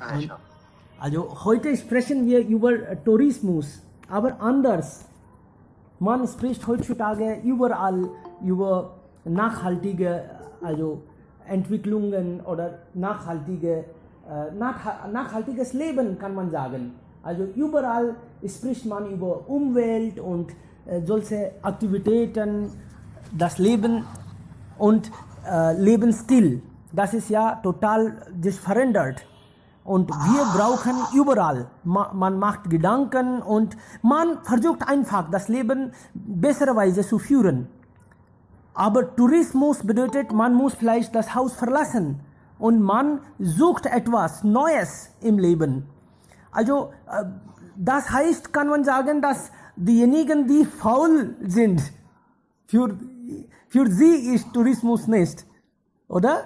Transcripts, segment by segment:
Und schon. also heute sprechen wir über Tourismus, aber anders. Man spricht heutzutage überall über nachhaltige Entwicklungen oder nachhaltiges Leben, kann man sagen. Also überall spricht man über Umwelt und solche Aktivitäten, das Leben und Lebensstil. Das ist ja total sich verändert. Und wir brauchen überall, man macht Gedanken und man versucht einfach, das Leben besserweise zu führen. Aber Tourismus bedeutet, man muss vielleicht das Haus verlassen und man sucht etwas Neues im Leben. Also das heißt, kann man sagen, dass diejenigen, die faul sind, für sie ist Tourismus nicht, oder?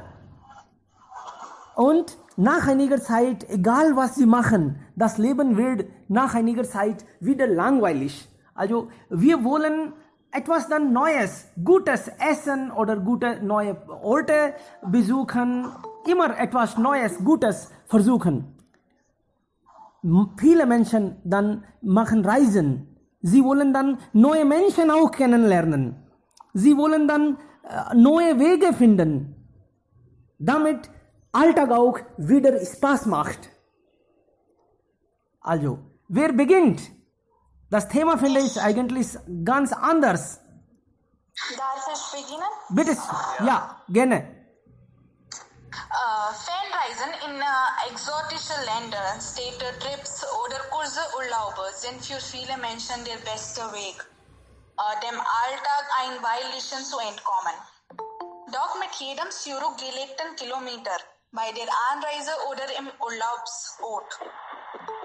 Und nach einiger Zeit, egal was sie machen, das Leben wird nach einiger Zeit wieder langweilig. Also wir wollen etwas dann Neues, Gutes essen oder gute neue Orte besuchen, immer etwas Neues, Gutes versuchen. Viele Menschen dann machen Reisen. Sie wollen dann neue Menschen auch kennenlernen. Sie wollen dann neue Wege finden, damit Alltag auch wieder Spaß macht. Also, wer beginnt? Das Thema finde ich eigentlich ganz anders. Darf ich beginnen? Bitte, ja, gerne. Fernreisen in exotische Länder, Städtetrips oder kurze Urlaube sind für viele Menschen der beste Weg, dem Alltag ein Weilchen zu entkommen. Doch mit jedem zurückgelegten Kilometer bei der Anreise oder im Urlaubsort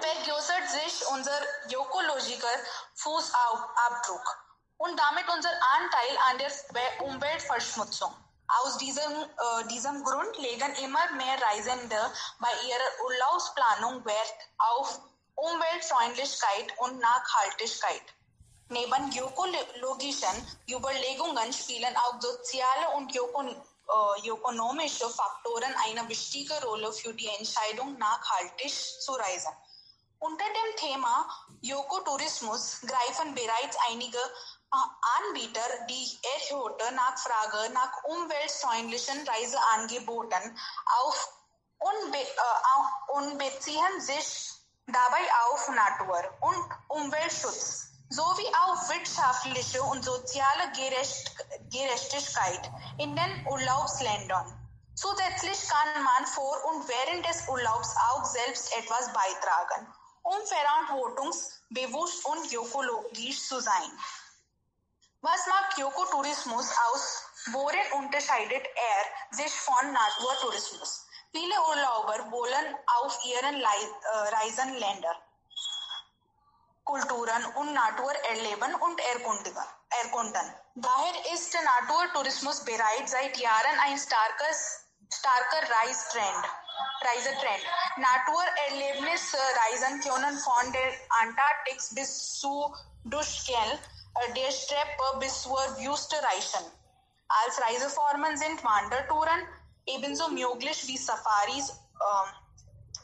vergrößert sich unser ökologischer Fußabdruck und damit unser Anteil an der Umweltverschmutzung. Aus diesem Grund legen immer mehr Reisende bei ihrer Urlaubsplanung Wert auf Umweltfreundlichkeit und Nachhaltigkeit. Neben ökologischen Überlegungen spielen auch soziale und ökonomische Faktoren eine wichtige Rolle für die Entscheidung, nachhaltig zu reisen. Unter dem Thema Ökotourismus greifen bereits einige Anbieter die erhöhte Nachfrage nach umweltfreundlichen Reiseangeboten auf und beziehen sich dabei auf Natur- und Umweltschutz sowie auf wirtschaftliche und soziale Gerechtigkeit in den Urlaubsländern. Zusätzlich kann man vor und während des Urlaubs auch selbst etwas beitragen, um verantwortungsbewusst und ökologisch zu sein. Was macht Ökotourismus aus? Worin unterscheidet er sich von Naturtourismus? Viele Urlauber wollen auf ihren Reisen Länder, Kulturen und Natur erleben und erkunden. Daher ist Naturtourismus bereits seit Jahren ein starker Reisetrend. Naturerlebnisreisen können von der Antarktis bis zu Durchgehen der Steppe bis zur Wüste reichen. Als Reiseformen sind Wandertouren ebenso möglich wie Safaris.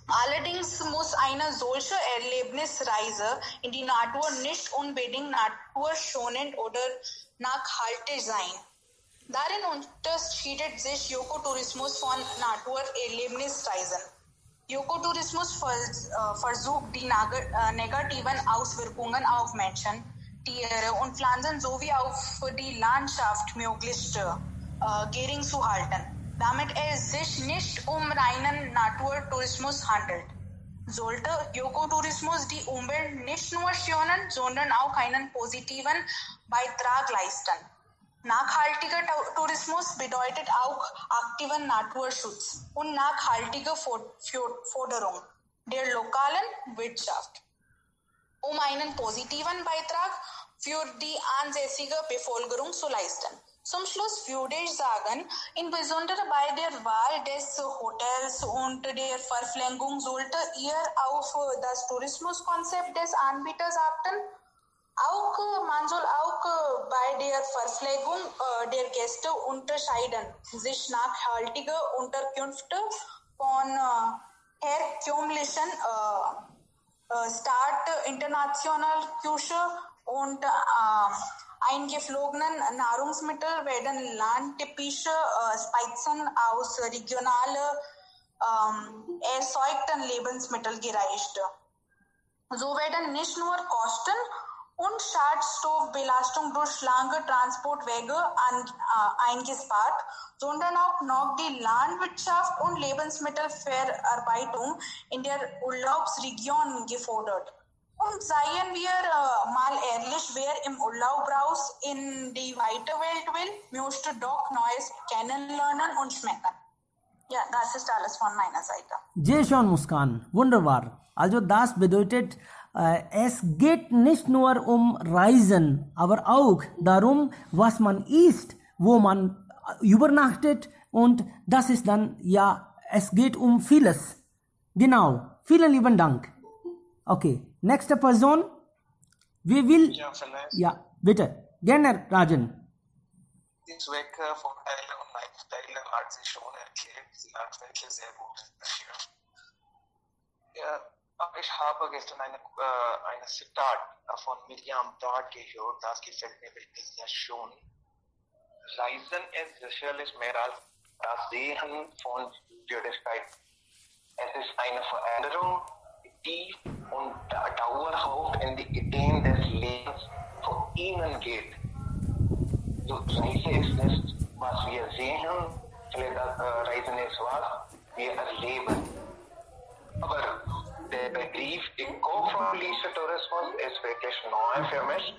Allerdings muss eine solche Erlebnisreise in die Natur nicht unbedingt naturschonend oder nachhaltig sein. Darin unterscheidet sich Ökotourismus von Naturerlebnisreisen. Ökotourismus versucht die negativen Auswirkungen auf Menschen, Tiere und Pflanzen sowie auf die Landschaft möglichst gering zu halten, damit es sich nicht um reinen Naturtourismus handelt. Sollte Ökotourismus die Umwelt nicht nur schonen, sondern auch einen positiven Beitrag leisten. Nachhaltiger Tourismus bedeutet auch aktiven Naturschutz und nachhaltige Förderung der lokalen Wirtschaft, um einen positiven Beitrag für die ansässige Bevölkerung zu leisten. Zum Schluss würde ich sagen, insbesondere bei der Wahl des Hotels und der Verpflegung sollte ihr auf das Tourismuskonzept des Anbieters achten. Man soll auch bei der Verpflegung der Gäste unterscheiden, sich nachhaltige Unterkünfte von Organization start international Küche und eingeflogenen Nahrungsmittel werden landtypische Speisen aus regionalen erzeugten Lebensmitteln gereicht. So werden nicht nur Kosten und Schadstoffbelastung durch lange Transportwege eingespart, sondern auch noch die Landwirtschaft und Lebensmittelverarbeitung in der Urlaubsregion gefordert. Und seien wir mal ehrlich, wer im Urlaub raus in die weite Welt will, möchte doch Neues kennenlernen und schmecken. Ja, das ist alles von meiner Seite. Sehr schön, Muskan. Wunderbar. Also das bedeutet, es geht nicht nur Reisen, aber auch darum, was man isst, wo man übernachtet, und das ist dann, ja, es geht vieles. Genau. Vielen lieben Dank. Okay. Nächste Person. Wer will? Ja, vielleicht. Ja, bitte. Gerne, Rajan. Die Zwecke von Teile und Lifestyle hat sie schon erklärt. Sie hat wirklich sehr gut dafür. Ja, ich habe gestern eine Zitat von Miriam Todd gehört. Das gefällt mir wirklich sehr schön. Reisen ist sicherlich mehr als das Sehen von Würdigkeit. Es ist eine Veränderung, die und dauerhaft in die Ideen des Lebens von ihnen geht. So, Reise ist nicht, was wir sehen, vielleicht Reisen ist, was wir erleben. Aber der Begriff eco-freundlicher Tourismus ist wirklich neu für mich.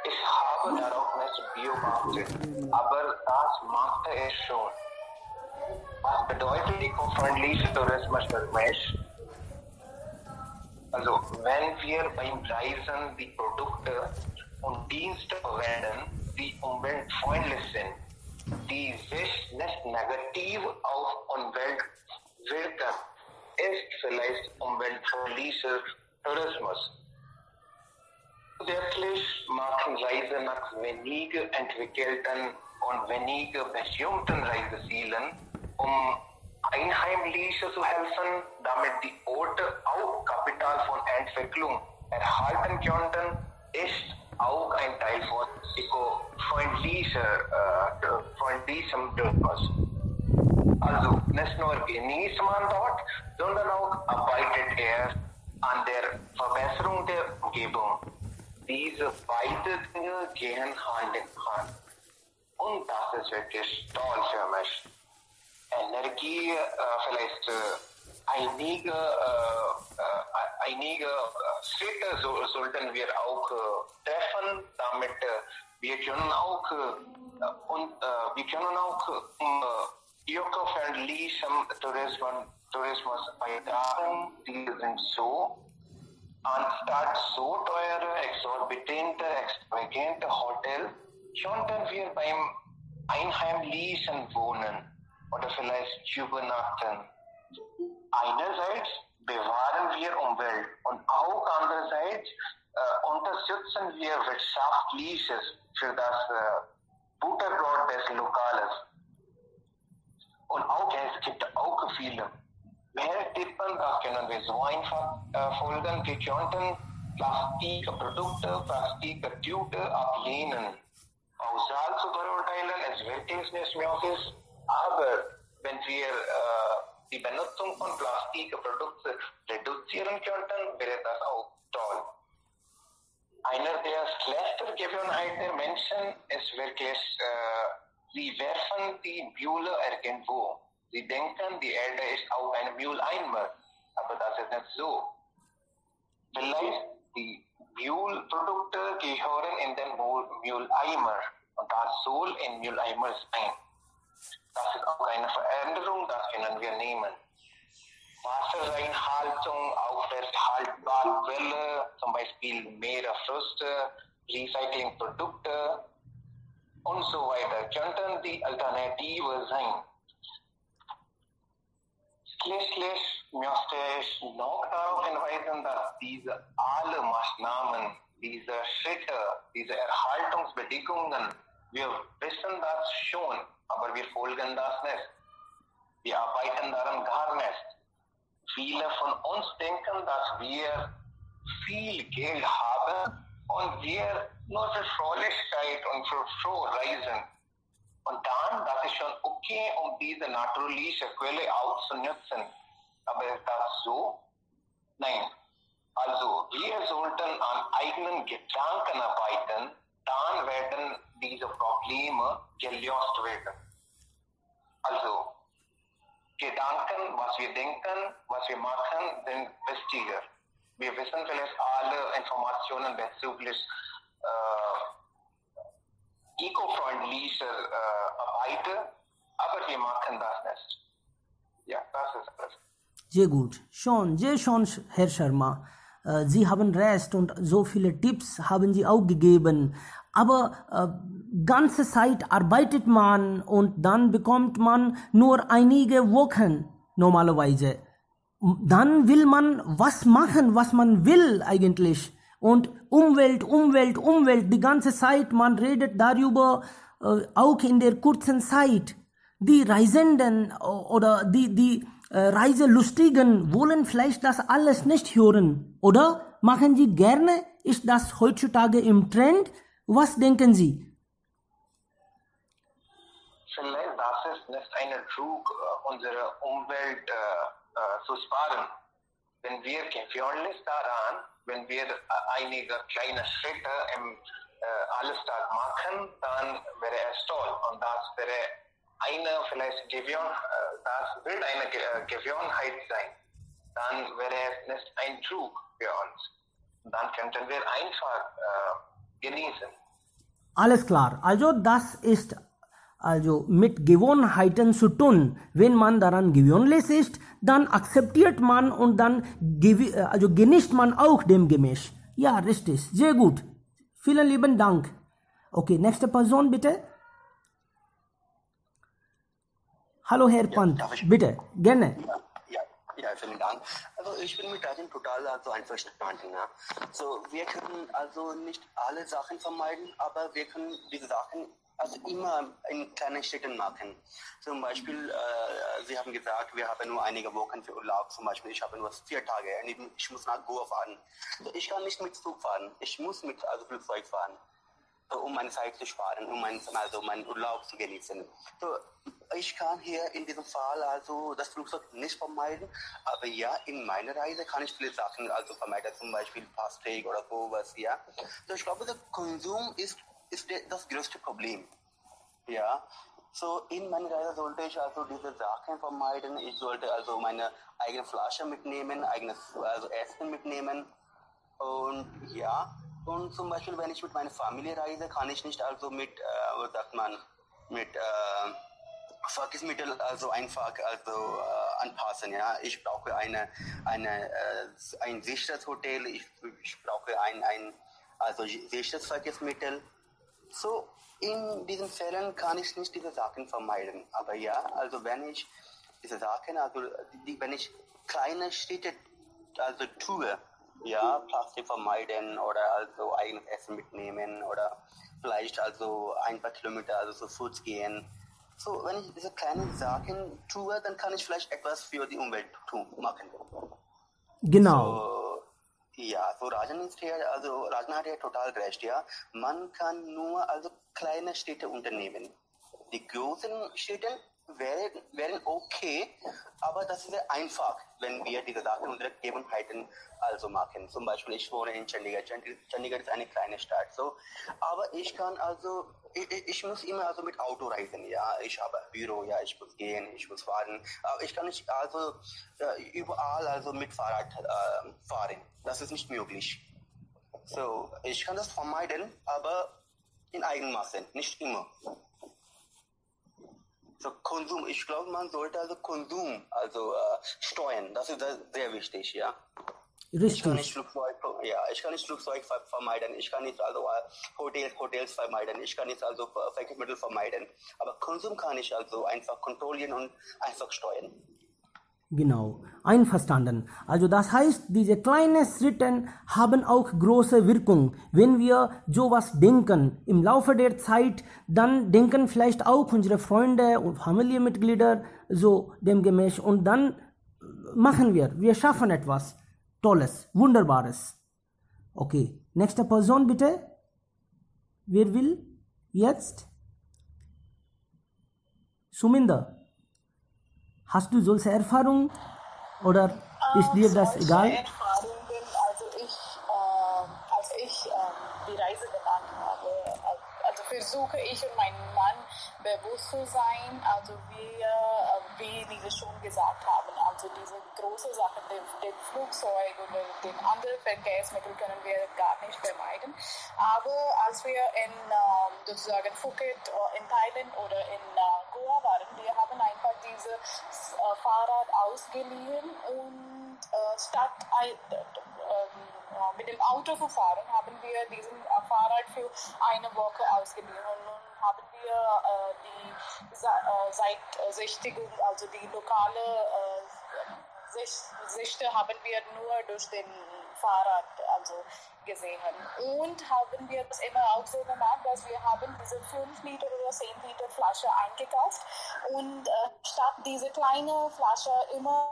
Ich habe darauf nicht beobachtet, aber das machte es schon. Was bedeutet eco-freundlicher Tourismus für mich? Also, wenn wir beim Reisen die Produkte und Dienste verwenden, die umweltfreundlich sind, die sich nicht negativ auf Umwelt wirken, ist vielleicht umweltfreundlicher Tourismus. Zusätzlich machen Reisen nach weniger entwickelten und weniger berühmten Reisezielen, Einheimlichen zu helfen, damit die Orte auch Kapital von Entwicklung erhalten könnten, ist auch ein Teil von eco-freundlichem Tourismus. Also nicht nur genießt man dort, sondern auch arbeitet er an der Verbesserung der Umgebung. Diese beiden Dinge gehen Hand in Hand. Und das ist wirklich toll für mich. Energie, vielleicht einige Schritte sollten wir auch treffen, damit wir können auch eco-friendlichem Tourismus beitragen. Die sind so, anstatt so teure, extravagante Hotels, könnten wir beim Einheimlichen wohnen oder vielleicht übernachten. Einerseits bewahren wir Umwelt und auch andererseits unterstützen wir Wirtschaftliches für das Butterbrot des Lokales. Und auch es gibt auch viele. Mehr Tippen, das können wir so einfach folgen. Wir könnten Plastikprodukte, Plastiktüte ablehnen. Pauschal zu verurteilen ist wirklich nicht möglich. Aber wenn wir die Benutzung von Plastikprodukten reduzieren könnten, wäre das auch toll. Eine der schlechten Gewohnheiten der Menschen ist wirklich, sie werfen die Mühle irgendwo. Sie denken, die Erde ist auch ein Mülleimer, aber das ist nicht so. Vielleicht die Müllprodukte gehören in den Mülleimer und das soll in Mülleimer sein. Das ist auch eine Veränderung, das können wir nehmen. Wasserreinhaltung, aufrechterhaltbare Quelle, zum Beispiel Meeresfrüchte, Recyclingprodukte und so weiter, könnten die Alternative sein. Schließlich möchte ich noch darauf hinweisen, dass diese alle Maßnahmen, diese Schritte, diese Erhaltungsbedingungen, wir wissen das schon, aber wir folgen das nicht. Wir arbeiten daran gar nicht. viele von uns denken, dass wir viel Geld haben und wir nur für Fröhlichkeit und für frohe reisen. Und dann, das ist schon okay, um diese natürliche Quelle auszunutzen. Aber ist das so? Nein. Also, wir sollten an eigenen Gedanken arbeiten, dann werden diese Probleme gelöst werden. Also, Gedanken, was wir denken, was wir machen, sind wichtiger. Wir wissen vielleicht alle Informationen bezüglich eco-freundlicher Arbeit, aber wir machen das nicht. Ja, das ist alles. Sehr gut. Schon, Herr Sharma. Sie haben recht und so viele Tipps haben Sie auch gegeben. Aber ganze Zeit arbeitet man und dann bekommt man nur einige Wochen normalerweise. Dann will man was machen, was man will eigentlich. Und Umwelt, die ganze Zeit, man redet darüber, auch in der kurzen Zeit. Die Reisenden oder die Reiselustigen wollen vielleicht das alles nicht hören, oder? Machen Sie gerne? Ist das heutzutage im Trend? Was denken Sie? Vielleicht das ist nicht ein Trug, unsere Umwelt zu sparen. Wenn wir gewöhnlich daran, wenn wir einige kleine Schritte im Alltag machen, dann wäre es toll. Und das wäre das wird eine Gewohnheit sein. Dann wäre es nicht ein Trug für uns. Dann könnten wir einfach genießen. Alles klar. Also das ist also mit Gewohnheiten zu tun. Wenn man daran gewöhnlich ist, dann akzeptiert man und dann genießt man auch dem Gemisch. Ja, richtig. Sehr gut. Vielen lieben Dank. Okay, nächste Person bitte. Hallo Herr Pant, bitte, gerne. Ja, vielen Dank. Also ich bin mit Rajan total einverstanden. Ja. So, wir können also nicht alle Sachen vermeiden, aber wir können diese Sachen also immer in kleinen Schritten machen. Zum Beispiel, Sie haben gesagt, wir haben nur einige Wochen für Urlaub. Zum Beispiel, ich habe nur 4 Tage. Ich muss nach Goa fahren. So, ich kann nicht mit Zug fahren. Ich muss mit Flugzeug fahren, um meine Zeit zu sparen, um meinen Urlaub zu genießen. So, ich kann hier in diesem Fall also das Flugzeug nicht vermeiden, aber ja, in meiner Reise kann ich viele Sachen also vermeiden, zum Beispiel Plastik oder sowas, ja. So, ich glaube, der Konsum ist das größte Problem, ja. So, in meiner Reise sollte ich also diese Sachen vermeiden. Ich sollte also meine eigene Flasche mitnehmen, eigenes Essen mitnehmen und ja. Und zum Beispiel, wenn ich mit meiner Familie reise, kann ich nicht also mit Verkehrsmittel also einfach anpassen. Ja, ich brauche ein sicheres Hotel. Ich brauche ein sicheres Verkehrsmittel. So in diesen Fällen kann ich nicht diese Sachen vermeiden. Aber ja, also wenn ich diese Sachen, wenn ich kleine Schritte also tue, ja, Plastik vermeiden oder also eigenes Essen mitnehmen oder vielleicht also ein paar Kilometer also zu Fuß gehen. So, wenn ich diese kleinen Sachen tue, dann kann ich vielleicht etwas für die Umwelt machen. Genau. So, ja, so Rajan hat ja total recht, ja. Man kann nur also kleine Schritte unternehmen. Die großen Schritte wären okay, aber das ist sehr einfach, wenn wir diese Sachen unsere Gewohnheiten also machen. Zum Beispiel, ich wohne in Chandigarh. Chandigarh ist eine kleine Stadt, so. Aber ich kann also, ich muss immer also mit Auto reisen, ja. Ich habe ein Büro, ja, ich muss gehen, ich muss fahren. Aber ich kann nicht also überall also mit Fahrrad fahren. Das ist nicht möglich. So, ich kann das vermeiden, aber in eigenen Maßen, nicht immer. So, Konsum, ich glaube, man sollte also Konsum steuern. Das ist sehr wichtig, ja. Richtig. Ich kann nicht Flugzeug vermeiden. Ich kann nicht also Hotels vermeiden. Ich kann nicht also Verkehrsmittel vermeiden. Aber Konsum kann ich also einfach kontrollieren und einfach steuern. Genau, einverstanden. Also das heißt, diese kleinen Schritte haben auch große Wirkung. Wenn wir sowas denken, im Laufe der Zeit, dann denken vielleicht auch unsere Freunde und Familienmitglieder so demgemäß und dann machen wir schaffen etwas Tolles, Wunderbares. Okay, nächste Person bitte. Wer will jetzt? Suminder, hast du solche Erfahrungen oder ist dir das egal? Erfahrungen, als ich die Reise gemacht habe, also versuche ich und mein Mann bewusst zu sein, also wie wir schon gesagt haben, also diese große Sachen, den Flugzeug oder den anderen Verkehrsmittel können wir gar nicht vermeiden. Aber als wir in sozusagen Phuket in Thailand oder in Goa waren, wir haben einfach dieses Fahrrad ausgeliehen und statt mit dem Auto zu fahren, haben wir diesen Fahrrad für eine Woche ausgeliehen. Und nun haben wir die Seitsichtigung, also die lokale Sicht haben wir nur durch den Fahrrad also gesehen. Und haben wir das immer auch so gemacht, dass wir haben diese 5 Liter oder 10 Liter Flasche eingekauft und statt diese kleine Flasche immer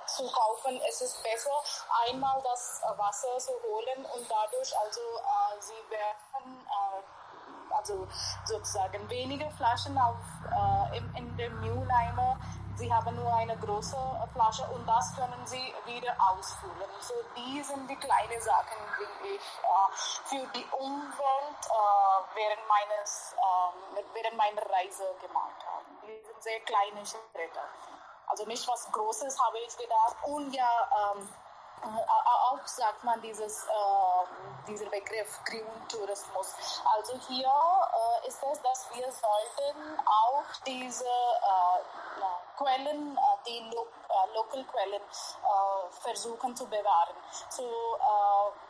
zu kaufen, ist es besser, einmal das Wasser zu holen und dadurch also sie werden also sozusagen weniger Flaschen in dem Mülleimer. Sie haben nur eine große Flasche und das können Sie wieder ausfüllen. So, die sind die kleinen Sachen, die ich für die Umwelt während meiner Reise gemacht habe. Die sind sehr kleine Schritte. Also nicht was Großes, habe ich gedacht. Und ja, auch sagt man dieser Begriff Green Tourismus. Also hier ist es, dass wir sollten auch diese Quellen, die Lokalquellen versuchen zu bewahren. So,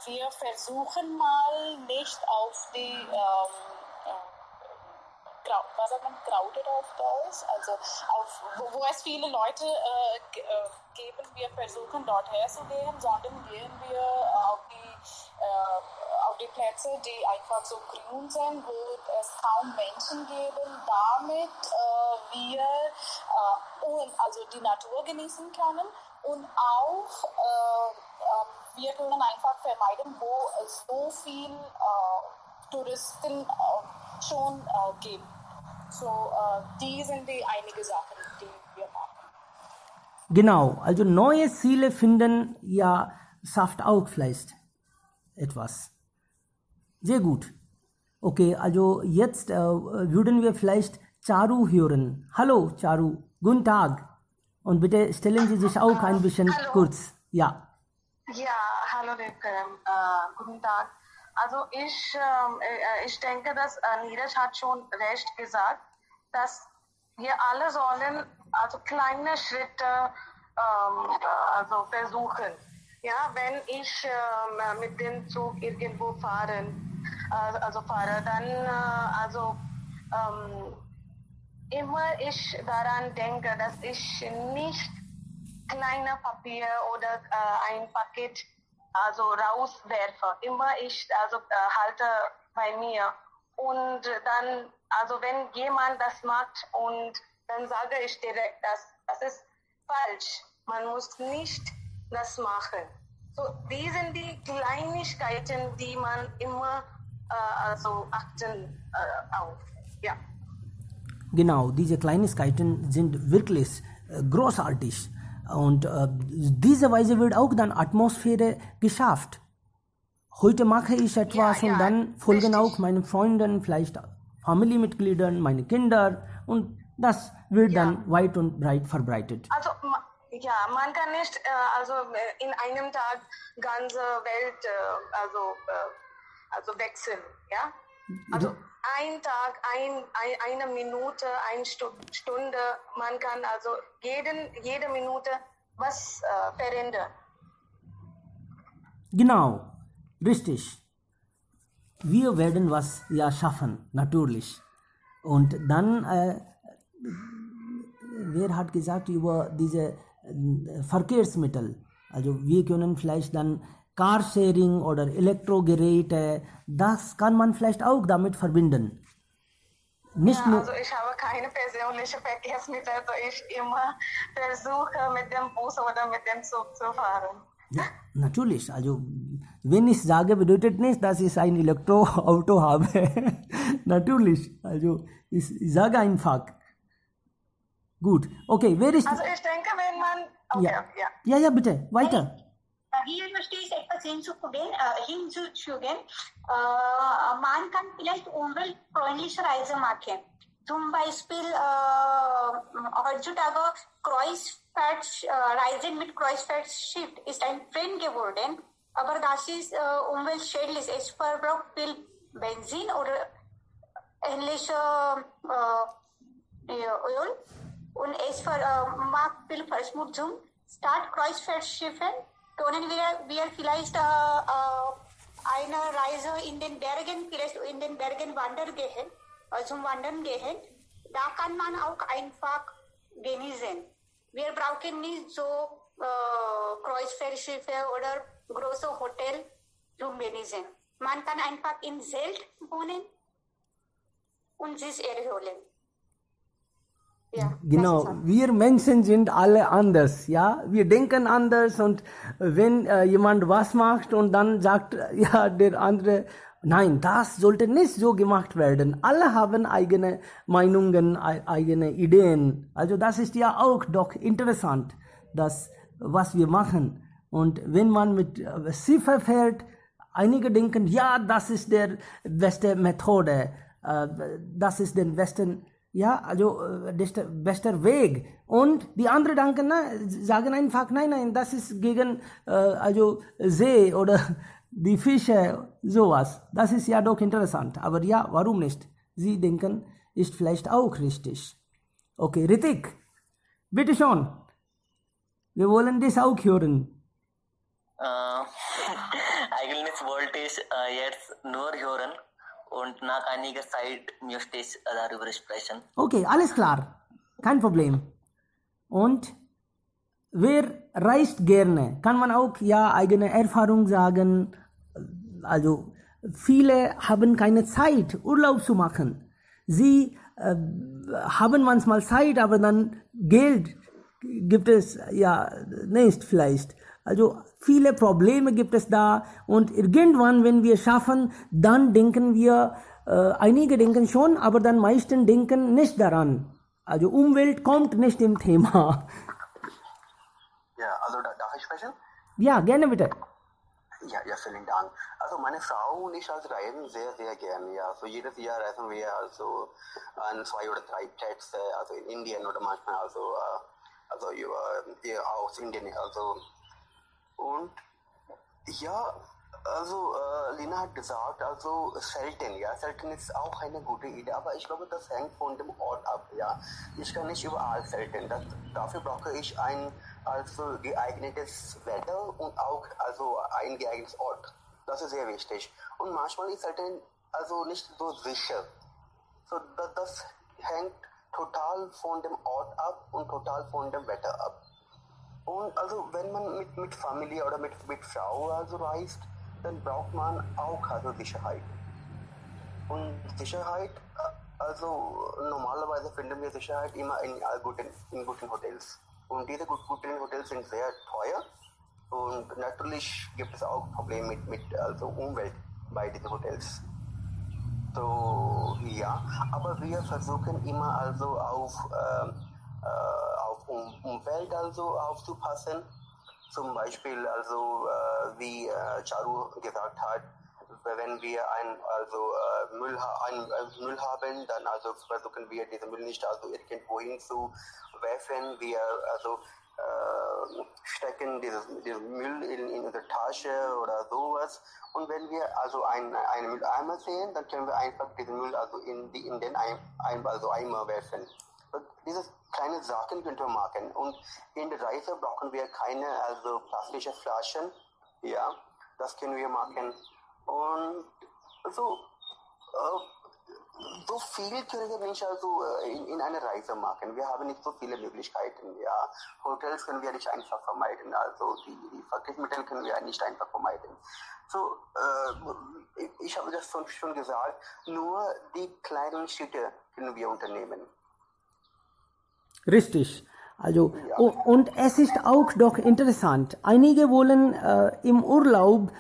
wir versuchen mal nicht auf die was sagt man, crowded auf Deutsch, also wo es viele Leute geben, wir versuchen dorthin zu gehen, sondern gehen wir auf die Plätze, die einfach so grün sind, wo es kaum Menschen geben, damit wir also die Natur genießen können und auch wir können einfach vermeiden, wo es so viel Touristen schon gibt. So, die sind die einige Sachen, die wir machen. Genau, also neue Ziele finden ja schafft auch vielleicht etwas. Sehr gut. Okay, also jetzt würden wir vielleicht Charu hören. Hallo Charu, guten Tag. Und bitte stellen Sie sich auch ein bisschen kurz. Ja. Ja, hallo Devkaram. Guten Tag. Also ich denke, dass Neeraj hat schon recht gesagt, dass wir alle sollen also kleine Schritte also versuchen. Ja, wenn ich mit dem Zug irgendwo fahre, dann immer ich daran denke, dass ich nicht kleine Papier oder ein Paket also rauswerfe. Immer ich halte bei mir und dann wenn jemand das macht und dann sage ich direkt, das ist falsch. Man muss nicht das machen. So, die sind die Kleinigkeiten, die man immer achten auf. Ja. Genau, diese Kleinigkeiten sind wirklich großartig. Und diese Weise wird auch dann Atmosphäre geschafft. Heute mache ich etwas und dann folgen auch meine Freunde, vielleicht Familienmitgliedern, meine Kinder und das wird dann weit und breit verbreitet. Also man kann nicht in einem Tag ganze Welt wechseln, ja? Also ein Tag, eine Minute, eine Stunde, man kann also jede Minute was verändern. Genau, richtig. Wir werden was schaffen, natürlich. Und dann, wer hat gesagt über diese Verkehrsmittel? Also wir können vielleicht dann Carsharing oder Elektrogeräte, das kann man vielleicht auch damit verbinden. Nicht nur. Also ich habe keine persönliche Verkehrsmittel, also ich immer versuche mit dem Bus oder mit dem Zug zu fahren. Ja, natürlich. Also, wenn ich sage, bedeutet nicht, dass ich ein Elektroauto habe. Natürlich. Also, ich sage einfach. Gut. Okay, wer ist... Also ich denke, wenn man... Okay, Ja, bitte. Weiter. Hier möchte ich etwas hinzufügen. Man kann vielleicht umweltfreundliche Reise machen. Zum Beispiel heutzutage Reisen mit Kreuzfahrtschiff ist ein Trend geworden, aber das ist umweltschädlich. Es verbraucht viel Benzin oder ähnliche Öl und es macht viel Verschmutzung. Statt Kreuzfahrtschiffen können wir vielleicht eine Reise in den Bergen, vielleicht in den Bergen zum Wandern gehen. Da kann man auch einfach genießen. Wir brauchen nicht so Kreuzfahrtschiffe oder große Hotels zum Genießen. Man kann einfach im Zelt wohnen und sich erholen. Ja, genau, wir Menschen sind alle anders, ja, wir denken anders und wenn jemand was macht und dann sagt ja der andere, nein, das sollte nicht so gemacht werden. Alle haben eigene Meinungen, eigene Ideen. Also das ist ja auch doch interessant, das was wir machen. Und wenn man mit Schiffe fährt, einige denken, ja, das ist der beste Methode, das ist der besten der beste Weg. Und die anderen sagen einfach, nein, das ist gegen See oder die Fische, sowas. Das ist ja doch interessant. Aber ja, warum nicht? Sie denken, ist vielleicht auch richtig. Okay, Ritik, bitte schon. Wir wollen das auch hören. Eigentlich wollte ich jetzt nur hören. Und nach einiger Zeit möchte ich darüber sprechen. Okay, alles klar. Kein Problem. Und wer reist gerne? Kann man auch eigene Erfahrung sagen. Also viele haben keine Zeit, Urlaub zu machen. Sie haben manchmal Zeit, aber dann Geld gibt es nicht vielleicht. Also viele Probleme gibt es da und irgendwann, wenn wir schaffen, dann denken wir, einige denken schon, aber dann meisten denken nicht daran. Also Umwelt kommt nicht im Thema. Ja, also darf ich sprechen? Ja, gerne bitte. Ja, vielen Dank. Also meine Frau und ich reisen sehr, sehr gerne. Ja, so jedes Jahr reisen wir also an 2 oder 3 Plätze, also in Indien oder manchmal also aus Indien, also. Und ja, also Lina hat gesagt, also Zelten ist auch eine gute Idee, aber ich glaube, das hängt von dem Ort ab, ja. Ich kann nicht überall zelten, dafür brauche ich ein geeignetes Wetter und auch also ein geeignetes Ort. Das ist sehr wichtig. Und manchmal ist Zelten also nicht so sicher. So, das hängt total von dem Ort ab und total von dem Wetter ab. Und also wenn man mit Familie oder mit Frau also reist, dann braucht man auch also Sicherheit. Und Sicherheit, also normalerweise finden wir Sicherheit immer in guten Hotels. Und diese guten Hotels sind sehr teuer. Und natürlich gibt es auch Probleme mit Umwelt bei diesen Hotels. So ja, aber wir versuchen immer also auf Umwelt also aufzupassen. Zum Beispiel also wie Charu gesagt hat, wenn wir Müll haben, dann also versuchen wir diesen Müll nicht also irgendwohin zu werfen. Wir also stecken diesen Müll in unsere Tasche oder sowas. Und wenn wir also einen Mülleimer sehen, dann können wir einfach diesen Müll also in den Eimer werfen. Und diese kleine Sachen können wir machen. Und in der Reise brauchen wir keine plastische Flaschen. Ja, das können wir machen. Und so so viel können wir nicht also in einer Reise machen. Wir haben nicht so viele Möglichkeiten. Ja. Hotels können wir nicht einfach vermeiden. Also die Verkehrsmittel können wir nicht einfach vermeiden. So, ich habe das schon gesagt, nur die kleinen Schritte können wir unternehmen. Richtig. Also, Ja. und es ist auch doch interessant. Einige wollen im Urlaub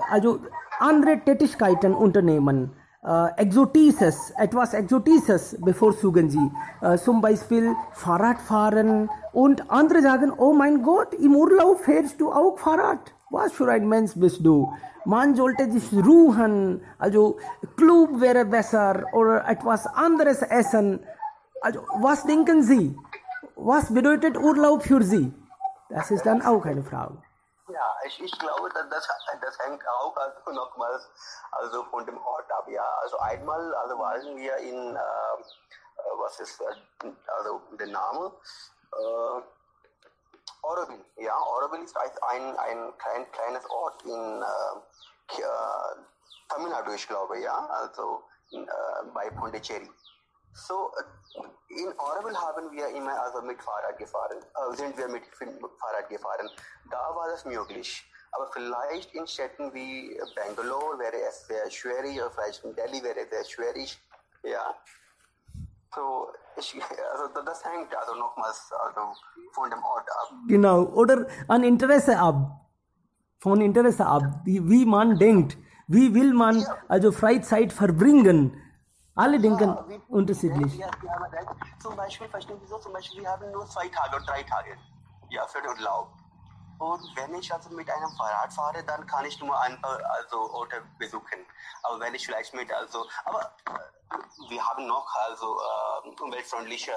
also andere Tätigkeiten unternehmen. Etwas Exotisches bevorzugen sie. Zum Beispiel Fahrradfahren, und andere sagen, oh mein Gott, im Urlaub fährst du auch Fahrrad. Was für ein Mensch bist du? Man sollte sich ruhen, also Club wäre besser oder etwas anderes essen. Also, was denken Sie? Was bedeutet Urlaub für Sie? Das ist dann auch eine Frage. Ja, ich glaube, das hängt auch also nochmals also von dem Ort ab. Ja, also einmal also waren wir in was ist also der Name Auroville. Ja, Auroville ist ein kleines Ort in Tamil Nadu, ich glaube, ja, also bei Pondicherry. So, in Auroville haben wir immer also mit Fahrrad gefahren, sind wir mit Fahrrad gefahren. Da war das möglich. Aber vielleicht in Städten wie Bangalore wäre es sehr schwierig, oder vielleicht in Delhi wäre es sehr schwierig. Ja. So, also das hängt also nochmals also von dem Ort ab. Genau, oder an Interesse ab. Von Interesse ab, wie man denkt. Wie will man also Freizeit verbringen? Alle denken unterschiedlich. Ja, zum Beispiel, verstehen Sie so, zum Beispiel, wir haben nur 2 Tage oder 3 Tage ja, für den Urlaub. Und wenn ich also mit einem Fahrrad fahre, dann kann ich nur ein paar also Orte besuchen. Aber wenn ich vielleicht aber wir haben noch also umweltfreundliche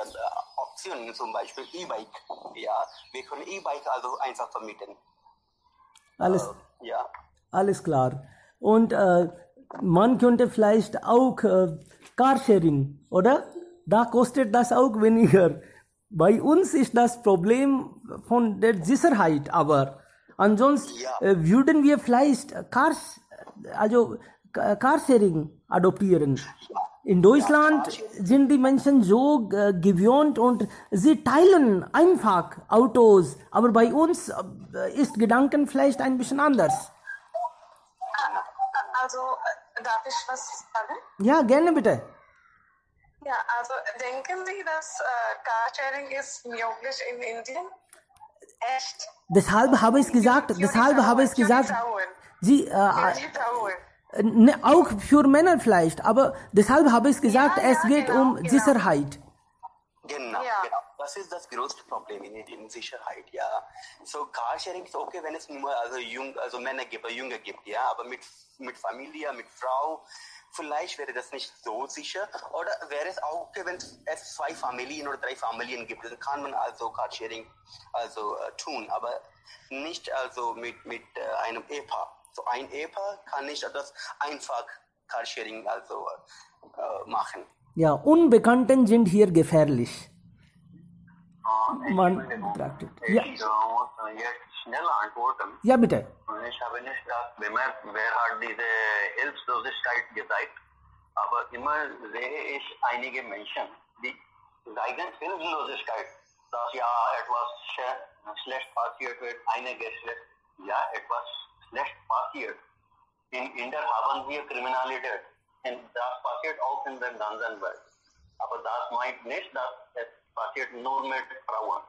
Optionen, zum Beispiel E-Bike. Ja, wir können E-Bike also einfach vermieten. Ja. Alles klar. Und man könnte vielleicht auch Carsharing, oder? Da kostet das auch weniger. Bei uns ist das Problem von der Sicherheit, aber ansonsten würden wir vielleicht Carsharing adoptieren. In Deutschland sind die Menschen so gewöhnt und sie teilen einfach Autos, aber bei uns ist Gedanken vielleicht ein bisschen anders. Also, darf ich was sagen? Ja, gerne bitte. Ja, also denken Sie, dass Carsharing ist möglich in Indien? Echt? Deshalb habe ich gesagt, Sie, auch für Männer vielleicht, aber deshalb habe ich gesagt, es geht um Sicherheit. Genau. Das ist das größte Problem in Sicherheit, ja. So Carsharing ist okay, wenn es nur also Männer gibt, Junge gibt, ja, aber mit Familie, mit Frau, vielleicht wäre das nicht so sicher. Oder wäre es auch okay, wenn es 2 Familien oder 3 Familien gibt, dann kann man also Carsharing tun, aber nicht also mit einem Ehepaar. So ein Ehepaar kann nicht das einfach Carsharing machen. Ja, Unbekannten sind hier gefährlich. Man betrachtet. Ja. Jetzt schnell antworten. Ja, bitte. Ich habe nicht bemerkt, wer hat diese Hilflosigkeit gezeigt, aber immer sehe ich einige Menschen, die zeigen Hilflosigkeit, dass ja etwas schlecht passiert wird, etwas schlecht passiert. In Indien haben wir Kriminalität und das passiert auch in der ganzen Welt. Aber das meint nicht, dass es passiert nur mit Frauen.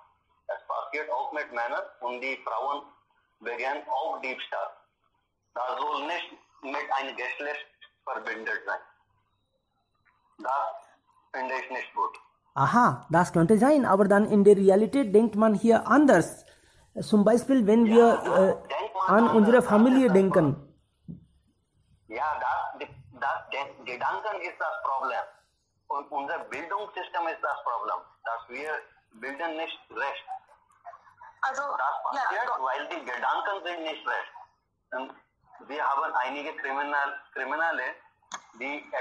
Es passiert auch mit Männern und die Frauen begehen auch Diebstahl. Das soll nicht mit einem Geschlecht verbindet sein. Das finde ich nicht gut. Aha, das könnte sein, aber dann in der Realität denkt man hier anders. Zum Beispiel, wenn wir an unsere Familie denken. Ja, das Gedanken ist das Problem. Und unser Bildungssystem ist das Problem, dass wir bilden nicht recht. Also, das passiert, weil die Gedanken sind nicht recht. Und wir haben einige Kriminelle, die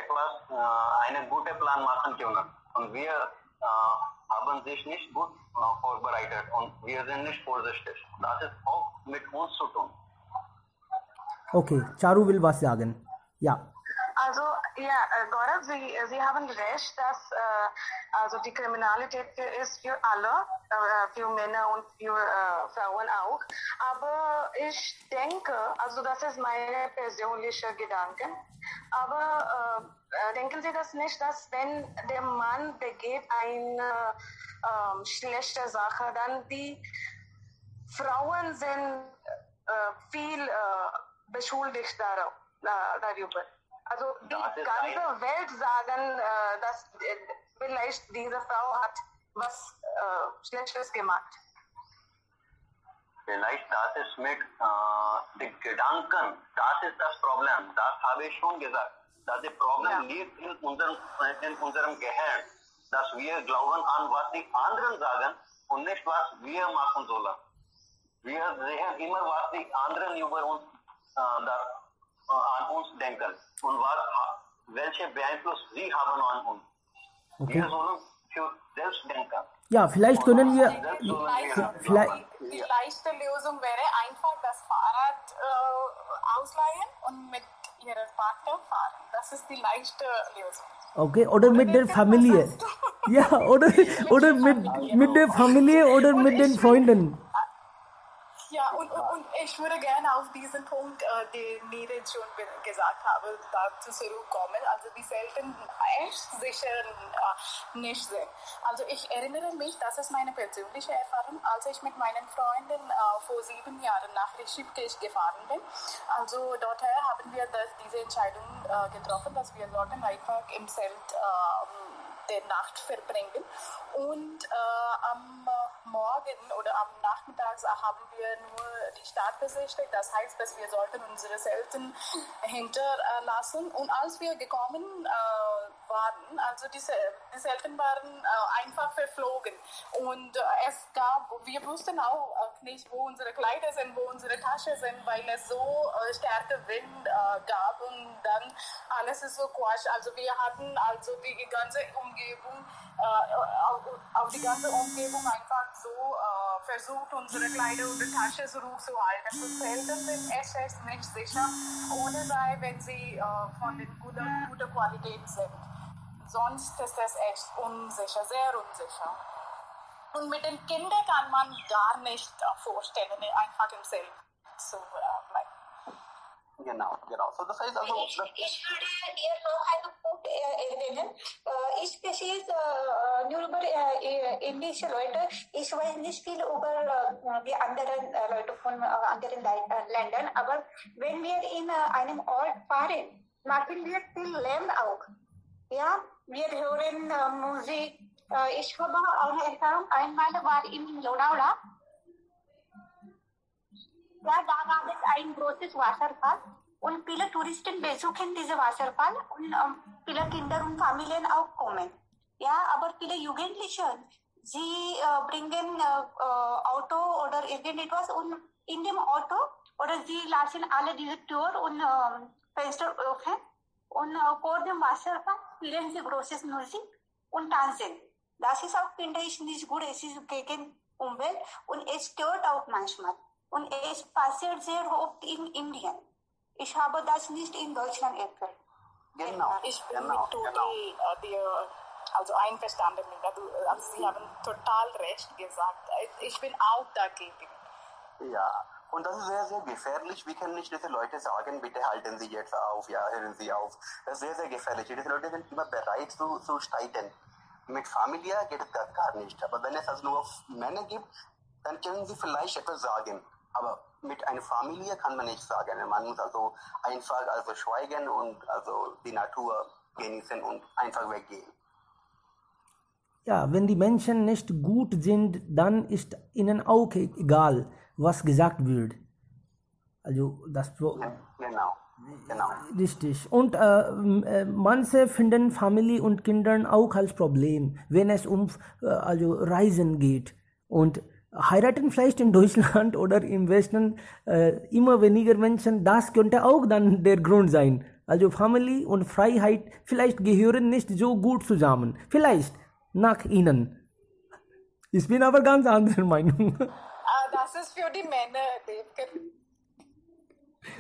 einen guten Plan machen können. Und wir haben sich nicht gut vorbereitet und wir sind nicht vorsichtig. Das ist auch mit uns zu tun. Okay, Charu will was sagen. Ja. Also, ja, Gaurav, Sie haben recht, dass also die Kriminalität ist für alle, für Männer und für Frauen auch. Aber ich denke, also das ist meine persönliche Gedanke, aber denken Sie das nicht, dass wenn der Mann begeht eine schlechte Sache, dann die Frauen sind viel beschuldigt darüber. Also die ganze Welt sagen, dass vielleicht diese Frau hat was Schlechtes gemacht. Vielleicht das ist mit den Gedanken, das ist das Problem. Das habe ich schon gesagt. Das Problem liegt in unserem Gehirn, dass wir glauben an, was die anderen sagen und nicht, was wir machen sollen. Wir sehen immer, was die anderen über uns an uns denken und welche Beeinfluss sie haben an uns. Okay. Wir sollen für selbst denken. Ja, vielleicht können wir... Die leichte Lösung wäre einfach das Fahrrad ausleihen und mit ihrem Partner fahren. Das ist die leichte Lösung. Okay, oder mit der Familie. Ja, oder mit der Familie oder mit den Freunden. Ja, und ich würde gerne auf diesen Punkt, den Neeraj schon gesagt habe, dazu zurückkommen. Also die selten echt sicher nicht sind. Also ich erinnere mich, das ist meine persönliche Erfahrung, als ich mit meinen Freunden vor 7 Jahren nach Rishikesh gefahren bin. Also dorthin haben wir diese Entscheidung getroffen, dass wir dort einfach im Zelt der Nacht verbringen. Und am Morgen oder am Nachmittag haben wir nur die Stadt besichtigt. Das heißt, dass wir sollten unsere Zelten hinterlassen. Und als wir gekommen waren, also die Zelten waren einfach verflogen. Und wir wussten auch nicht, wo unsere Kleider sind, wo unsere Taschen sind, weil es so starker Wind gab und dann alles ist so quatsch. Also wir hatten also die ganze Umgebung, auf die ganze Umgebung einfach so versucht, unsere Kleider und die Tasche zurückzuhalten. Also Zelten sind echt nicht sicher, ohne sei, wenn sie von den guter Qualität sind. Sonst ist es echt unsicher, sehr unsicher. Und mit den Kindern kann man gar nicht vorstellen, einfach im Zelt zu bleiben. Genau. So das heißt also... Ich würde hier noch einen Punkt erwähnen. Ich spreche nur über indische Leute. Ich weiß nicht viel über die anderen Leute von anderen Ländern. Aber wenn wir in einem Ort fahren, machen wir viel Lärm auch. Ja, wir hören Musik. Ich habe eine Erfahrung. Einmal war in Lonavala. Ja, da gab es ein großes Wasserfall und viele Touristen besuchen diese Wasserfall und viele Kinder und Familien auch kommen. Ja, aber viele Jugendliche, sie bringen Auto oder irgendetwas und in dem Auto oder sie lassen alle diese Tür und Fenster offen und vor dem Wasserfall spielen sie großes Musik und tanzen. Das ist auch, finde ich, nicht gut. Es ist gegen Umwelt und es stört auch manchmal. Und es passiert sehr oft in Indien. Ich habe das nicht in Deutschland erlebt. Genau. Ich bin mit dir also einverstanden. Also Sie haben total recht gesagt. Ich bin auch dagegen. Ja, und das ist sehr, sehr gefährlich. Wir können nicht diese Leute sagen, bitte halten Sie jetzt auf, ja, hören Sie auf. Das ist sehr, sehr gefährlich. Diese Leute sind immer bereit zu streiten. Mit Familie geht das gar nicht. Aber wenn es also nur Männer gibt, dann können sie vielleicht etwas sagen. Aber mit einer Familie kann man nicht sagen. Man muss also einfach schweigen und also die Natur genießen und einfach weggehen. Ja, wenn die Menschen nicht gut sind, dann ist ihnen auch egal, was gesagt wird. Also das Genau. Richtig. Und manche finden Familie und Kindern auch als Problem, wenn es um Reisen geht. Und heiraten vielleicht in Deutschland oder im Westen immer weniger Menschen, das könnte auch dann der Grund sein. Also Familie und Freiheit vielleicht gehören nicht so gut zusammen. Vielleicht nach ihnen. Ich bin aber ganz anderer Meinung. Das ist für die Männer, Dave.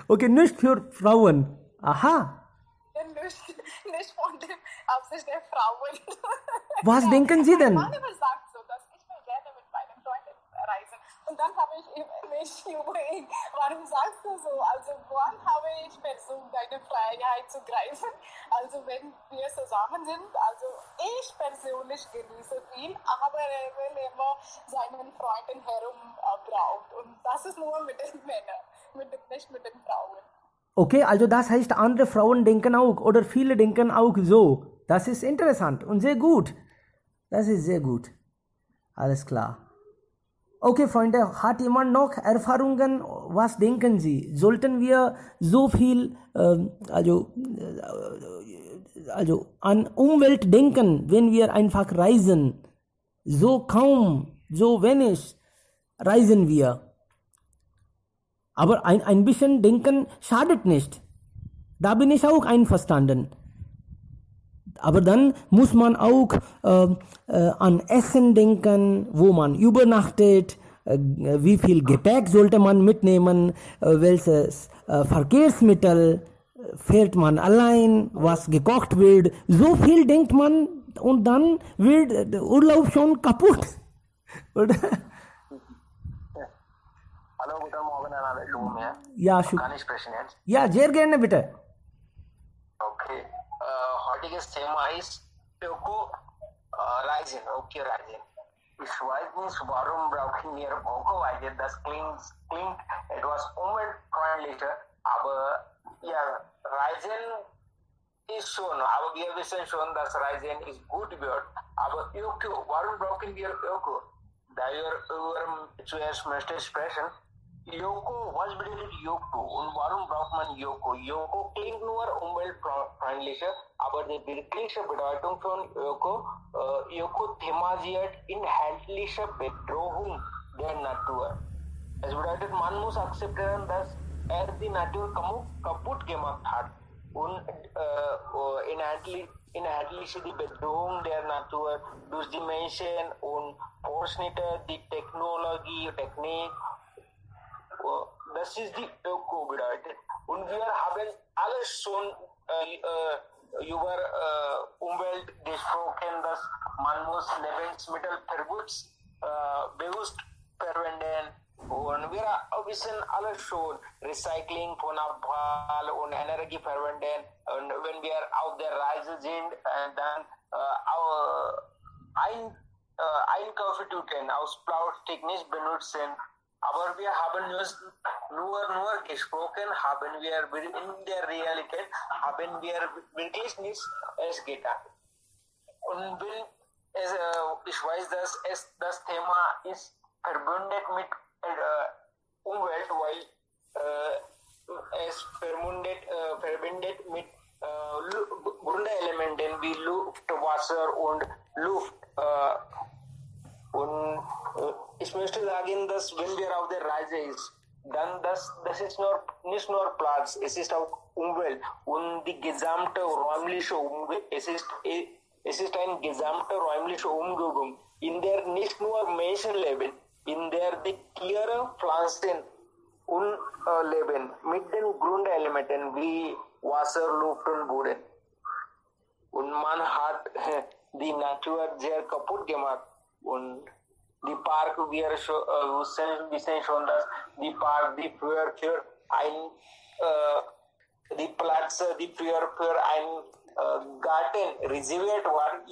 Okay, nicht für Frauen. Aha. nicht von dem Absicht der Frauen. Was denken Sie denn? Man immer sagt so, dass ich will gerne mit meinem Freund reisen. Und dann habe ich mich überlegt, warum sagst du so? Also wann habe ich versucht, deine Freiheit zu greifen? Also wenn wir zusammen sind, also ich persönlich genieße viel, aber er will immer seinen Freunden herum braucht. Und das ist nur mit den Männern, nicht mit den Frauen. Okay, also das heißt, andere Frauen denken auch oder viele denken auch so. Das ist interessant und sehr gut. Das ist sehr gut. Alles klar. Okay, Freunde, hat jemand noch Erfahrungen? Was denken Sie? Sollten wir so viel also an Umwelt denken, wenn wir einfach reisen? So kaum, so wenig reisen wir. Aber ein bisschen denken schadet nicht. Da bin ich auch einverstanden. Aber dann muss man auch an Essen denken, wo man übernachtet, wie viel Gepäck sollte man mitnehmen, welches Verkehrsmittel fährt man allein, was gekocht wird. So viel denkt man und dann wird der Urlaub schon kaputt. Oder? Hallo, guten Morgen an alle Schuhe mehr. Ja, Kann ich sprechen jetzt? Ja, sehr gerne bitte. Okay. Heutiges Thema ist Öko-Reisen. Okay, Reisen. Ich weiß nicht, warum brauchen wir Öko-Reisen. Das klingt etwas umweltfreundlicher, aber ja, Reisen ist schon, aber wir wissen schon, dass Reisen ist gut wird. Aber Öko, warum brauchen wir Öko? Da wir zuerst möchte sprechen, Yoko, was bedeutet Yoko und warum braucht man Yoko? Yoko klingt nur umweltfreundlicher, aber die wirkliche Bedeutung von Yoko, Yoko thematisiert inhaltliche Bedrohung der Natur. Es bedeutet, man muss akzeptieren, dass die Natur kaputt gemacht hat und inhaltliche die Bedrohung der Natur durch die Menschen und Fortschritte, die Technik, das ist die Öko bedeutet. Und wir haben alles schon über Umwelt gesprochen, dass man muss Lebensmittel bewusst verwenden. Und wir wissen alles schon, Recycling von Abfall und Energie verwenden. Und wenn wir auf der Reise sind, dann Einkaufstüten aus Plastik nicht benutzen. Aber wir haben nur gesprochen, haben wir in der Realität haben wir wirklich nichts getan. Und ich weiß, dass das Thema ist verbunden mit Umwelt, weil es verbindet mit Grundelementen wie Luft, Wasser und Luft. Und ich möchte sagen, dass wenn wir auf der Reise ist, dann das ist nicht nur Platz, es ist auch Umwelt und die gesamte räumliche Umwelt. Es ist eine gesamte räumliche Umgebung, in der nicht nur Menschen leben, in der die Tiere, Pflanzen und leben mit den Grundelementen wie Wasser, Luft und Boden. Und man hat die Natur sehr kaputt gemacht. Und die Park, wir wissen schon, dass die Park, die früher für die Plätze, die früher für ein Garten reserviert waren,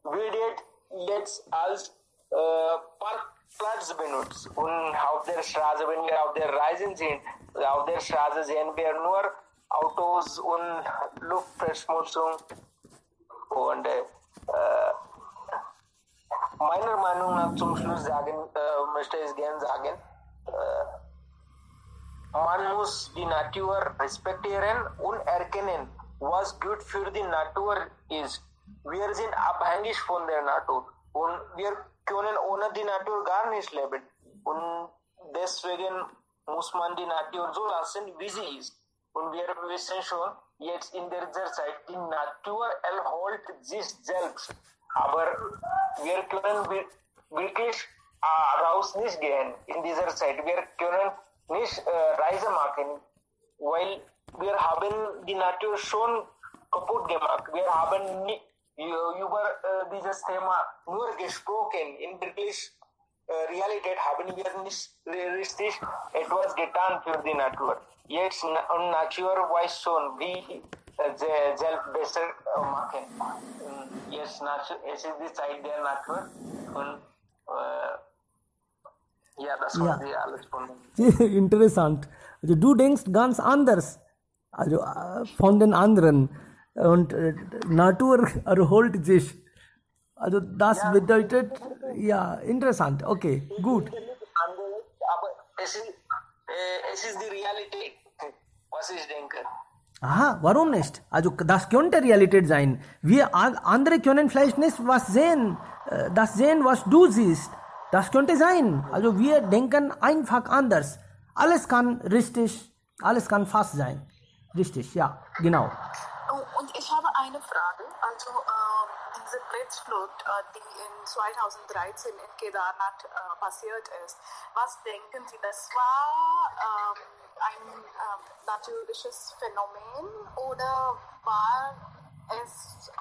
wird jetzt als Parkplatz benutzt. Und auf der Straße, wenn wir auf der Reise sind, auf der Straße sehen wir nur Autos und Luftverschmutzung. Und meiner Meinung nach zum Schluss möchte ich gerne sagen, man muss die Natur respektieren und erkennen, was gut für die Natur ist. Wir sind abhängig von der Natur und wir können ohne die Natur gar nicht leben. Und deswegen muss man die Natur so lassen, wie sie ist. Und wir wissen schon, jetzt in dieser Zeit, die Natur erholt sich selbst. Aber wir können wirklich raus nicht gehen in dieser Zeit. Wir können nicht Reise machen, weil wir haben die Natur schon kaputt gemacht. Wir haben nicht über dieses Thema nur gesprochen. In wirklich Realität haben wir nicht richtig etwas getan für die Natur. Jetzt Natur weiß schon, wie selbst besser machen. Jetzt es ist die Zeit der Natur und ja, das war die alles von mir. Interessant. Also du denkst ganz anders, also von den anderen, und Natur erholt sich. Also das bedeutet, ja, interessant. Okay, gut. Aber es ist die Realität, was ich denke. Aha, warum nicht? Also das könnte Realität sein. Wir andere können vielleicht nicht was sehen, das sehen, was du siehst. Das könnte sein. Also wir denken einfach anders. Alles kann richtig, alles kann fast sein. Richtig, ja, genau. Und ich habe eine Frage. Also diese Blitzflut, die in 2013 in Kedarnath passiert ist. Was denken Sie, das war ein natürliches Phänomen oder war es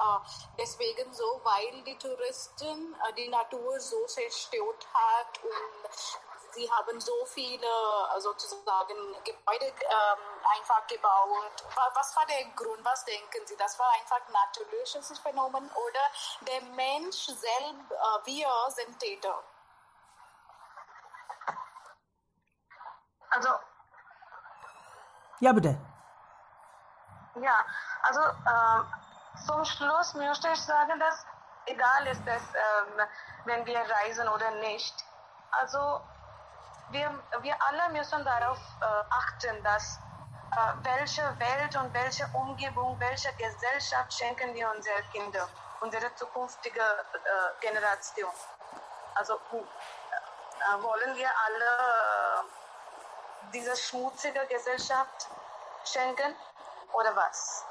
deswegen so, weil die Touristen die Natur so zerstört hat und sie haben so viele sozusagen Gebäude einfach gebaut. Was war der Grund? Was denken Sie? Das war einfach ein natürliches Phänomen oder der Mensch selbst, wir sind Täter? Also Ja, bitte. ja, also zum Schluss möchte ich sagen, dass egal ist es, wenn wir reisen oder nicht. Also wir alle müssen darauf achten, dass welche Welt und welche Umgebung, welche Gesellschaft schenken wir unseren Kindern, unsere zukünftige Generation. Also wollen wir alle diese schmutzige Gesellschaft schenken oder was?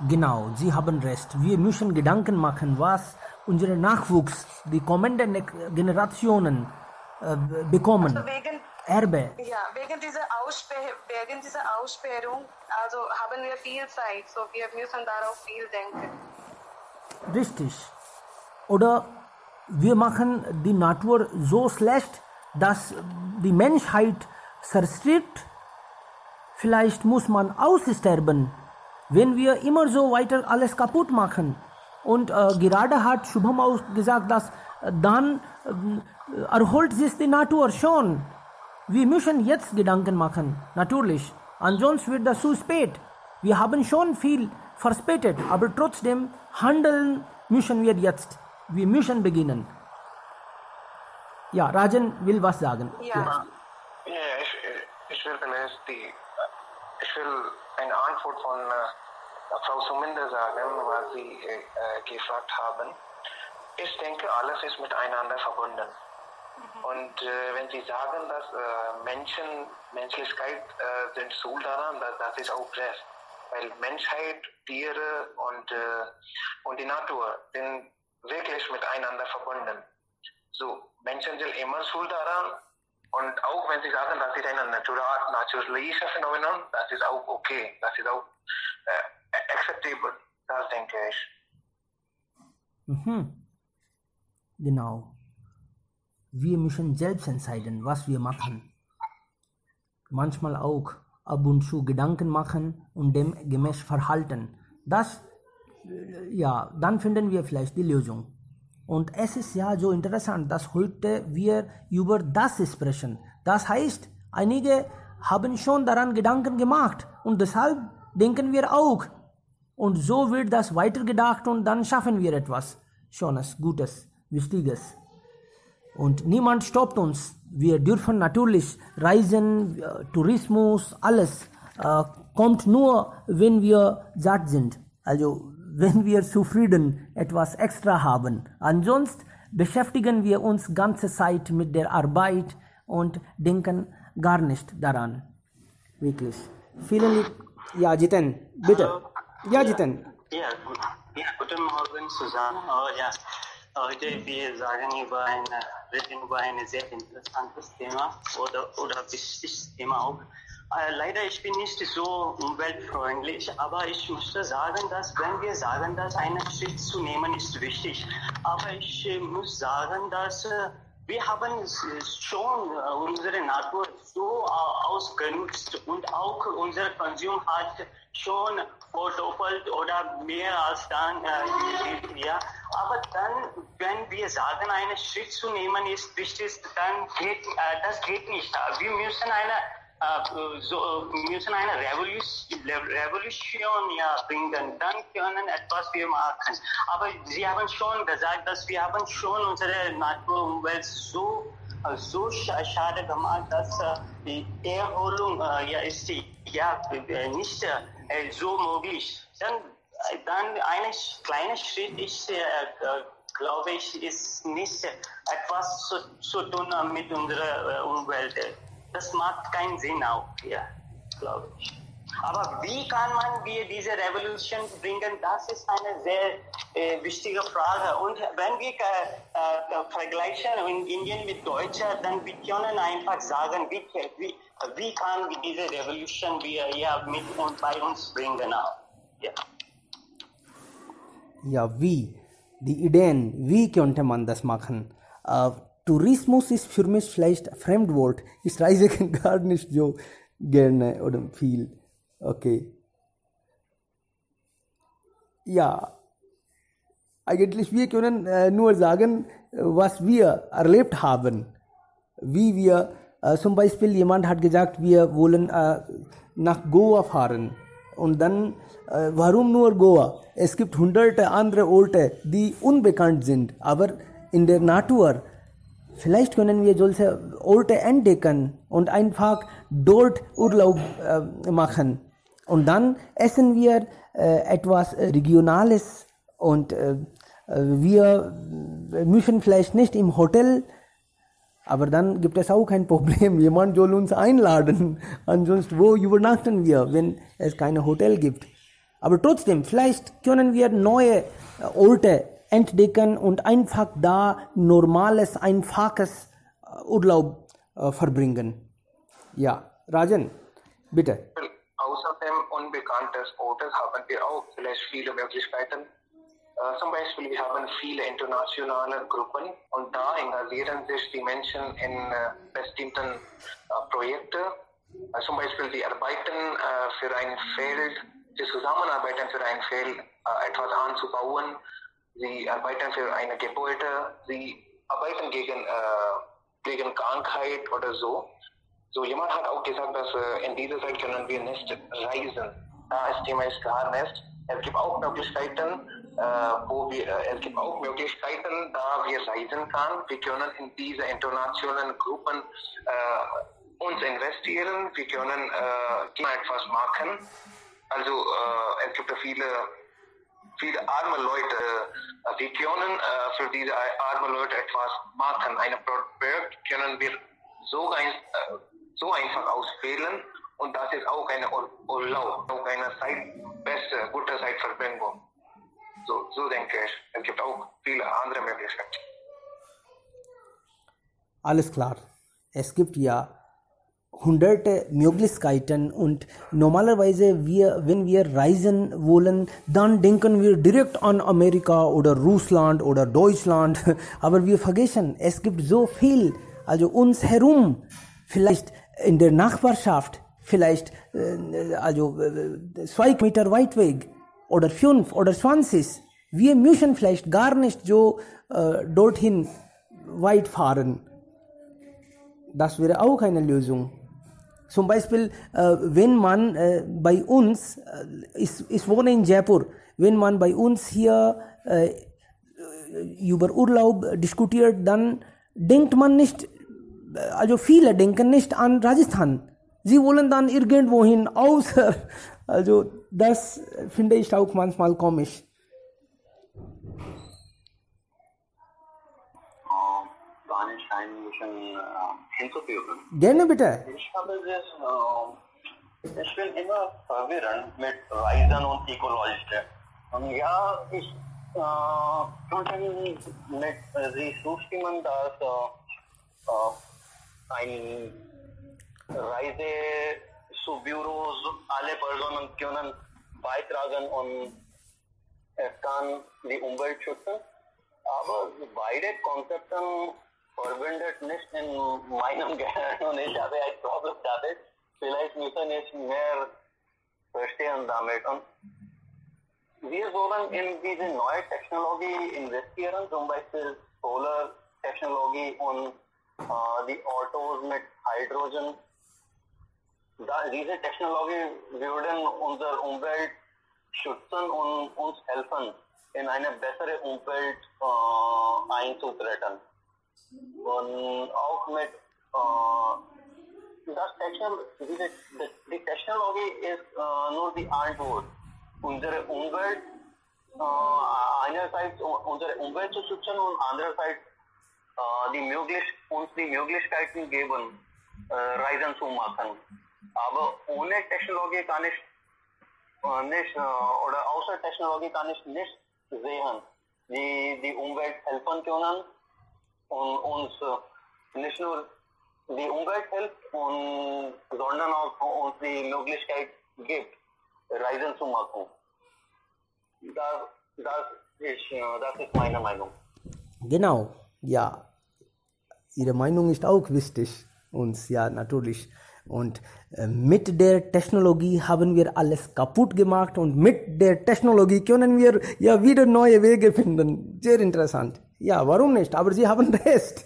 Genau, Sie haben recht. Wir müssen Gedanken machen, was unsere Nachwuchs, die kommenden Generationen bekommen. Also Erbe. Ja, wegen dieser Aussperrung, also haben wir viel Zeit, so wir müssen darauf viel denken. Richtig. Oder wir machen die Natur so schlecht, dass die Menschheit zerstört. Vielleicht muss man aussterben, wenn wir immer so weiter alles kaputt machen. Und gerade hat Shubham auch gesagt, dass dann erholt sich die Natur schon. Wir müssen jetzt Gedanken machen, natürlich. Ansonsten wird das zu spät. Wir haben schon viel verspätet, aber trotzdem handeln müssen wir jetzt. Wir müssen beginnen. Ja, Rajan will was sagen. Ja. Ich will eine Antwort von Frau Suminder sagen, was Sie gefragt haben. Ich denke, alles ist miteinander verbunden. Und wenn Sie sagen, dass Menschlichkeit sind schuld daran, das ist auch recht. Weil Menschheit, Tiere und die Natur sind wirklich miteinander verbunden. So, Menschen sind immer schuld daran. Und auch wenn Sie sagen, das ist ein natürliches Phänomen, das ist auch okay. Das ist auch akzeptabel. Das denke ich. Genau. Wir müssen selbst entscheiden, was wir machen. Manchmal auch ab und zu Gedanken machen und dem gemäß verhalten. Das, ja, dann finden wir vielleicht die Lösung. Und es ist ja so interessant, dass heute wir über das sprechen. Das heißt, einige haben schon daran Gedanken gemacht und deshalb denken wir auch. Und so wird das weitergedacht und dann schaffen wir etwas Schönes, Gutes, Wichtiges. Und niemand stoppt uns. Wir dürfen natürlich reisen, Tourismus, alles kommt nur, wenn wir satt sind. Also wenn wir zufrieden etwas extra haben. Ansonsten beschäftigen wir uns ganze Zeit mit der Arbeit und denken gar nicht daran. Wirklich. Vielen lieb. Ja, Jiten, bitte. Ja, Jiten. Ja, guten Morgen zusammen. Heute wir reden über ein sehr interessantes Thema oder wichtiges Thema auch. Leider, ich bin nicht so umweltfreundlich, aber ich möchte sagen, dass wenn wir sagen, dass einen Schritt zu nehmen ist wichtig, aber ich muss sagen, dass wir haben schon unsere Natur so ausgenutzt und auch unser Konsum hat schon verdoppelt oder mehr als dann, ja. Aber dann, wenn wir sagen, einen Schritt zu nehmen ist wichtig, dann geht das geht nicht. Wir müssen eine Revolution ja bringen, dann können etwas wir machen. Aber Sie haben schon gesagt, dass wir haben schon unsere Naturumwelt so schade gemacht, dass die Erholung ist nicht so möglich. Dann ein kleiner Schritt ist, glaube ich, ist nicht etwas zu tun mit unserer Umwelt. Das macht keinen Sinn auch, ja, glaube ich. Aber wie kann man diese Revolution bringen, das ist eine sehr wichtige Frage. Und wenn wir vergleichen in Indien mit Deutschland, dann wir können einfach sagen, wie kann wir diese Revolution mit und bei uns bringen auch. Ja. Ja, wie? Die Ideen, wie könnte man das machen? Tourismus ist für mich vielleicht ein Fremdwort. Ich reise gar nicht so gerne oder viel. Okay. Ja, eigentlich wir können nur sagen, was wir erlebt haben. Wie wir, zum Beispiel jemand hat gesagt, wir wollen nach Goa fahren. Und dann, warum nur Goa? Es gibt hunderte andere Orte, die unbekannt sind, aber in der Natur. Vielleicht können wir solche Orte entdecken und einfach dort Urlaub machen. Und dann essen wir etwas Regionales und wir müssen vielleicht nicht im Hotel, aber dann gibt es auch kein Problem. Jemand soll uns einladen. Ansonsten, wo übernachten wir, wenn es kein Hotel gibt? Aber trotzdem, vielleicht können wir neue Orte entdecken und einfach da normales, einfaches Urlaub verbringen. Ja, Rajan, bitte. Außerdem unbekanntes Ortes haben wir auch vielleicht viele Möglichkeiten. Zum Beispiel, wir haben viele internationale Gruppen und da engagieren sich die Menschen in bestimmten Projekten. Zum Beispiel, die arbeiten für ein Feld, die zusammenarbeiten für ein Feld, etwas anzubauen. Sie arbeiten für ein Gebäude, sie arbeiten gegen Krankheit oder so. So, jemand hat auch gesagt, dass in dieser Zeit können wir nicht reisen. Da ist Thema ist klar nicht. Es gibt auch Möglichkeiten, da wir reisen können. Wir können in diese internationalen Gruppen uns investieren. Wir können etwas machen. Also es gibt viele arme Leute. Wir können für diese armen Leute etwas machen. Ein Projekt können wir so einfach auswählen und das ist auch eine Urlaub, auch eine gute Zeitverbindung. So denke ich. Es gibt auch viele andere Möglichkeiten. Alles klar. Es gibt ja hunderte Möglichkeiten und normalerweise wenn wir reisen wollen, dann denken wir direkt an Amerika oder Russland oder Deutschland, aber wir vergessen, es gibt so viel, also uns herum, vielleicht in der Nachbarschaft, vielleicht 2 Meter weit weg oder 5 oder 20. Wir müssen vielleicht gar nicht so dorthin weit fahren. Das wäre auch eine Lösung. Zum Beispiel, wenn man bei uns, ich wohne in Jaipur, wenn man bei uns hier über Urlaub diskutiert, dann denkt man nicht, also viele denken nicht an Rajasthan. Sie wollen dann irgendwohin außer, also das finde ich auch manchmal komisch. Kann ich ein bisschen hinzufügen? Gerne bitte. Ich bin immer verwirrend mit Reisen und Ökologisten. Und ja, ich könnte mit Sie zustimmen, dass eine Reise zu Büros, alle Personen können beitragen und es kann die Umwelt schützen. Aber beide Konzepte verbindet nicht in meinem Gehirn und ich habe ein Problem damit. Vielleicht müssen ich mehr verstehen damit. Und wir sollen in diese neue Technologie investieren, zum Beispiel Solar-Technologie und die Autos mit Hydrogen. Diese Technologie würde unsere Umwelt schützen und uns helfen, in eine bessere Umwelt einzutreten. Und auch mit die Technologie ist nur die Antwort. Unsere Umwelt, einerseits unsere Umwelt zu schützen und andererseits uns die Möglichkeiten geben, Reisen zu machen. Aber ohne Technologie kann ich nicht, oder außer Technologie kann ich nicht sehen, die Umwelt helfen können und uns nicht nur die Umwelt hilft, sondern auch uns die Möglichkeit gibt, Reisen zu machen. Das ist meine Meinung. Genau, ja. Ihre Meinung ist auch wichtig, uns, ja, natürlich. Und mit der Technologie haben wir alles kaputt gemacht und mit der Technologie können wir ja wieder neue Wege finden. Sehr interessant. Ja, warum nicht? Aber Sie haben recht.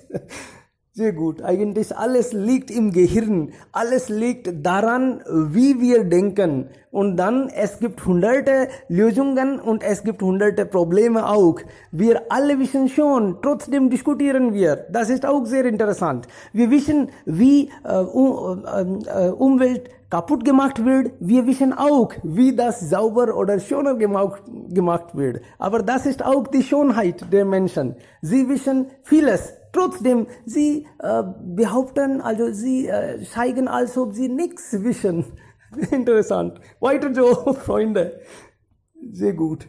Sehr gut. Eigentlich alles liegt im Gehirn. Alles liegt daran, wie wir denken. Und dann, es gibt hunderte Lösungen und es gibt hunderte Probleme auch. Wir alle wissen schon, trotzdem diskutieren wir. Das ist auch sehr interessant. Wir wissen, wie Umwelt kaputt gemacht wird. Wir wissen auch, wie das sauber oder schöner gemacht wird. Aber das ist auch die Schönheit der Menschen. Sie wissen vieles. Trotzdem, sie behaupten, also sie zeigen, als ob sie nichts wissen. Interessant. Weiter so, Freunde. Sehr gut.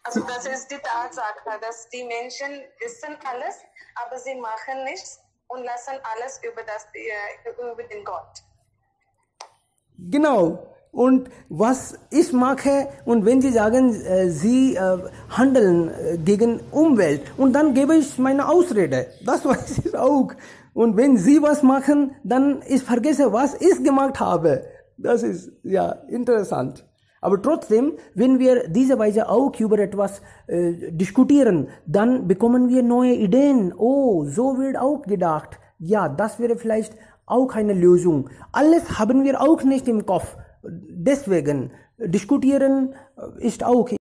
Also das ist die Tatsache, dass die Menschen wissen alles, aber sie machen nichts und lassen alles über den Gott. Genau. Und was ich mache, und wenn Sie sagen, Sie handeln gegen Umwelt, und dann gebe ich meine Ausrede. Das weiß ich auch. Und wenn Sie was machen, dann ich vergesse, was ich gemacht habe. Das ist ja interessant. Aber trotzdem, wenn wir diese Weise auch über etwas diskutieren, dann bekommen wir neue Ideen. Oh, so wird auch gedacht. Ja, das wäre vielleicht auch eine Lösung. Alles haben wir auch nicht im Kopf. Deswegen diskutieren ist auch